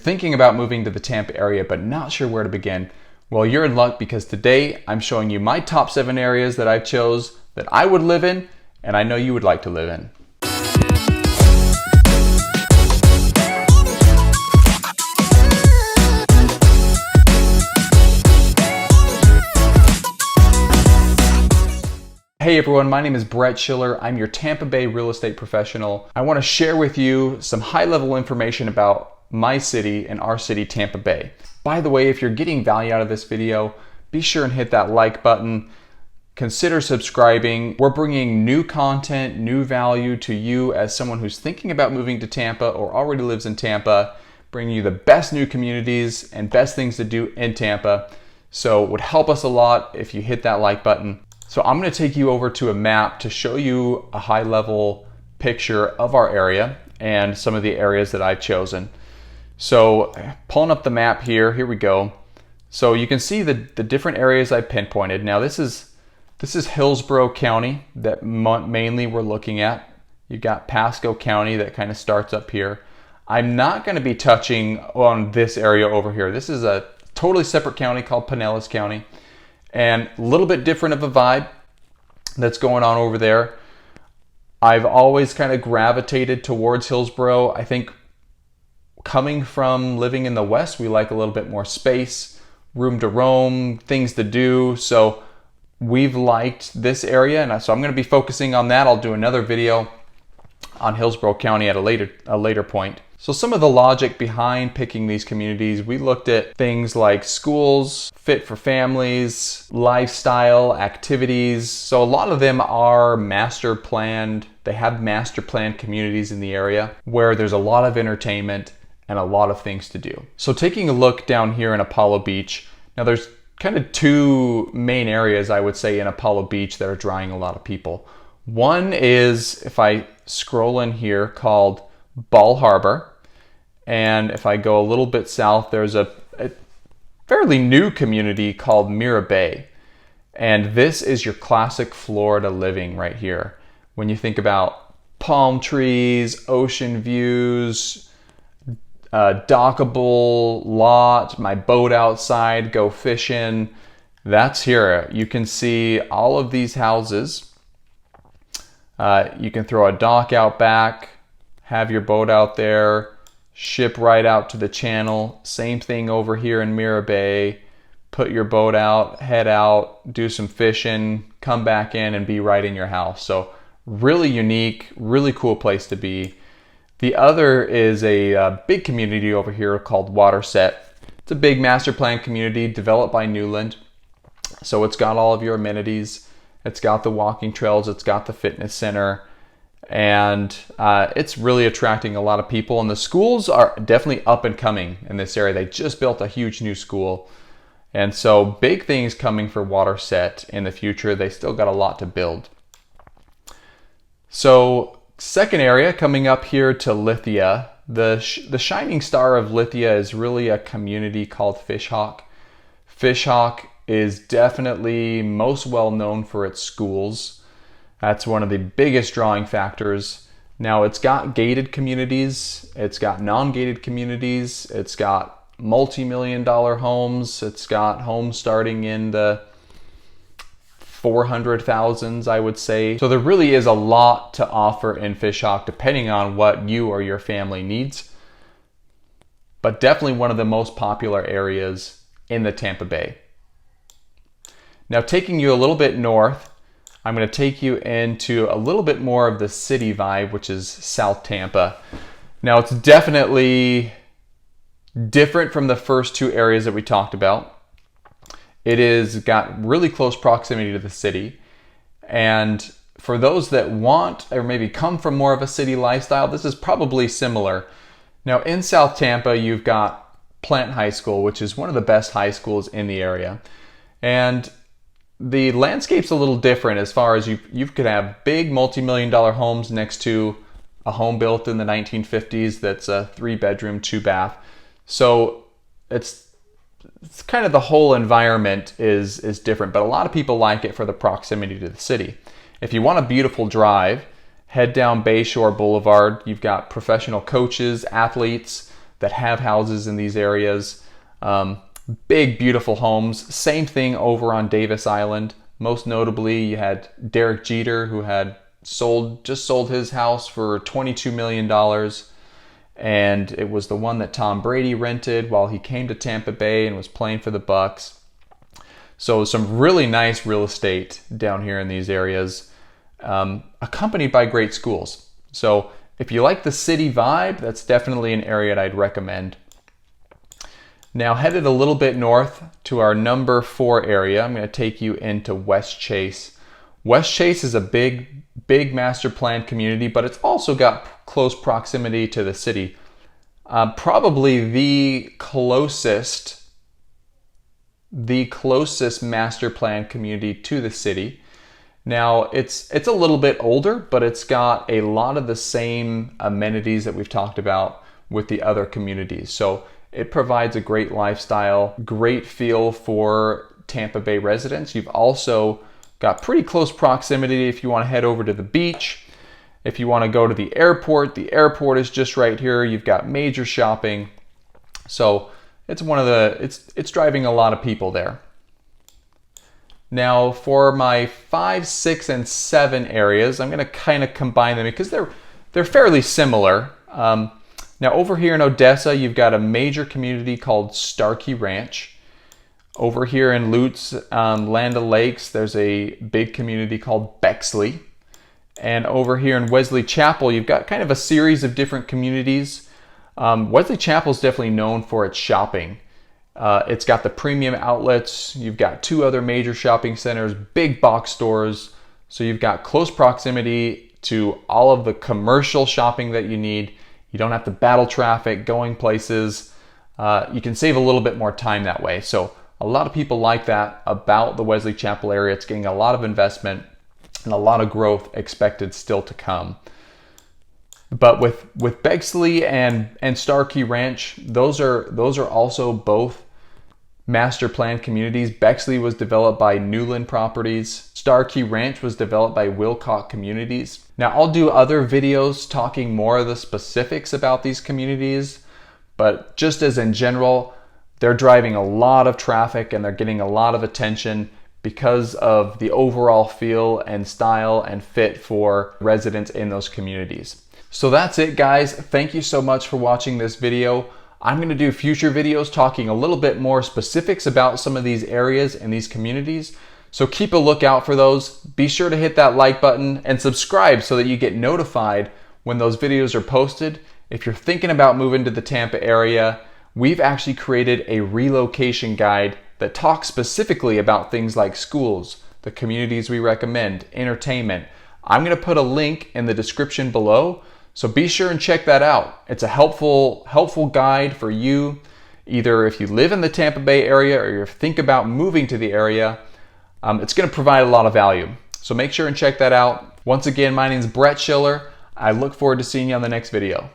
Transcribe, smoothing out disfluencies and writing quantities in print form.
thinking about moving to the Tampa area but not sure where to begin, well, you're in luck, because today I'm showing you my top 7 areas that I've chose that I would live in and I know you would like to live in. Hey everyone, my name is Brett Schiller. I'm your Tampa Bay real estate professional. I want to share with you some high-level information about my city and our city, Tampa Bay. By the way, if you're getting value out of this video, be sure and hit that like button. Consider subscribing. We're bringing new content, new value to you as someone who's thinking about moving to Tampa or already lives in Tampa, bringing you the best new communities and best things to do in Tampa. So it would help us a lot if you hit that like button. So I'm going to take you over to a map to show you a high-level picture of our area and some of the areas that I've chosen. So pulling up the map here we go. So you can see the different areas I pinpointed. Now this is Hillsborough County that mainly we're looking at. You've got Pasco County that kind of starts up here. I'm not going to be touching on this area over here. This is a totally separate county called Pinellas County, and a little bit different of a vibe that's going on over there. I've always kind of gravitated towards Hillsborough. I think coming from living in the West, we like a little bit more space, room to roam, things to do. So we've liked this area, and so I'm going to be focusing on that. I'll do another video on Hillsborough County at a later point. So some of the logic behind picking these communities, we looked at things like schools, fit for families, lifestyle, activities. So a lot of them are master planned. They have master planned communities in the area where there's a lot of entertainment and a lot of things to do. So taking a look down here in Apollo Beach, now there's kind of 2 main areas I would say in Apollo Beach that are drawing a lot of people. One is, if I scroll in here, called Ball Harbor. And if I go a little bit south, there's a fairly new community called Mira Bay. And this is your classic Florida living right here. When you think about palm trees, ocean views, dockable lot, my boat outside, go fishing, that's here. You can see all of these houses. You can throw a dock out back, have your boat out there, ship right out to the channel. Same thing over here in Mira Bay. Put your boat out, head out, do some fishing, come back in and be right in your house. So really unique, really cool place to be. The other is a big community over here called Waterset. It's a big master plan community developed by Newland. So it's got all of your amenities. It's got the walking trails. It's got the fitness center. And it's really attracting a lot of people, and the schools are definitely up and coming in this area. They just built a huge new school, and so big things coming for Waterset in the future. They still got a lot to build. So second area coming up here to Lithia, the shining star of Lithia is really a community called Fishhawk. Fishhawk is definitely most well known for its schools. That's one of the biggest drawing factors. Now it's got gated communities, it's got non-gated communities, it's got multi-million-dollar homes, it's got homes starting in the 400,000s, I would say. So there really is a lot to offer in Fishhawk depending on what you or your family needs. But definitely one of the most popular areas in the Tampa Bay. Now taking you a little bit north, I'm going to take you into a little bit more of the city vibe, which is South Tampa. Now it's definitely different from the first 2 areas that we talked about. It is got really close proximity to the city. And for those that want or maybe come from more of a city lifestyle, this is probably similar. Now in South Tampa, you've got Plant High School, which is one of the best high schools in the area. And the landscape's a little different as far as you could have big multi-million-dollar homes next to a home built in the 1950s that's a 3-bedroom, 2-bath. So it's kind of the whole environment is different, but a lot of people like it for the proximity to the city. If you want a beautiful drive, head down Bayshore Boulevard. You've got professional coaches, athletes that have houses in these areas. Big, beautiful homes. Same thing over on Davis Island. Most notably, you had Derek Jeter, who had just sold his house for $22 million. And it was the one that Tom Brady rented while he came to Tampa Bay and was playing for the Bucks. So some really nice real estate down here in these areas, accompanied by great schools. So if you like the city vibe, that's definitely an area that I'd recommend. Now, headed a little bit north to our number 4 area, I'm going to take you into WestChase. WestChase is a big master plan community, but it's also got close proximity to the city. Probably the closest master plan community to the city. Now, it's a little bit older, but it's got a lot of the same amenities that we've talked about with the other communities. So it provides a great lifestyle, great feel for Tampa Bay residents. You've also got pretty close proximity if you want to head over to the beach. If you want to go to the airport is just right here. You've got major shopping. So it's driving a lot of people there. Now for my 5, 6, and 7 areas, I'm going to kind of combine them because they're fairly similar. Now over here in Odessa, you've got a major community called Starkey Ranch. Over here in Lutz, Land O'Lakes, there's a big community called Bexley. And over here in Wesley Chapel, you've got kind of a series of different communities. Wesley Chapel is definitely known for its shopping. It's got the premium outlets. You've got 2 other major shopping centers, big box stores. So you've got close proximity to all of the commercial shopping that you need. You don't have to battle traffic going places. You can save a little bit more time that way. So a lot of people like that about the Wesley Chapel area. It's getting a lot of investment and a lot of growth expected still to come. But with Bexley and Starkey Ranch, those are also both master plan communities. Bexley was developed by Newland Properties. Starkey Ranch was developed by Wilcox Communities. Now I'll do other videos talking more of the specifics about these communities, but just as in general, they're driving a lot of traffic and they're getting a lot of attention because of the overall feel and style and fit for residents in those communities. So that's it, guys. Thank you so much for watching this video. I'm going to do future videos talking a little bit more specifics about some of these areas and these communities. So keep a lookout for those. Be sure to hit that like button and subscribe so that you get notified when those videos are posted. If you're thinking about moving to the Tampa area, we've actually created a relocation guide that talks specifically about things like schools, the communities we recommend, entertainment. I'm going to put a link in the description below, so be sure and check that out. It's a helpful guide for you, either if you live in the Tampa Bay area or you think about moving to the area. It's going to provide a lot of value. So make sure and check that out. Once again, my name is Brett Schiller. I look forward to seeing you on the next video.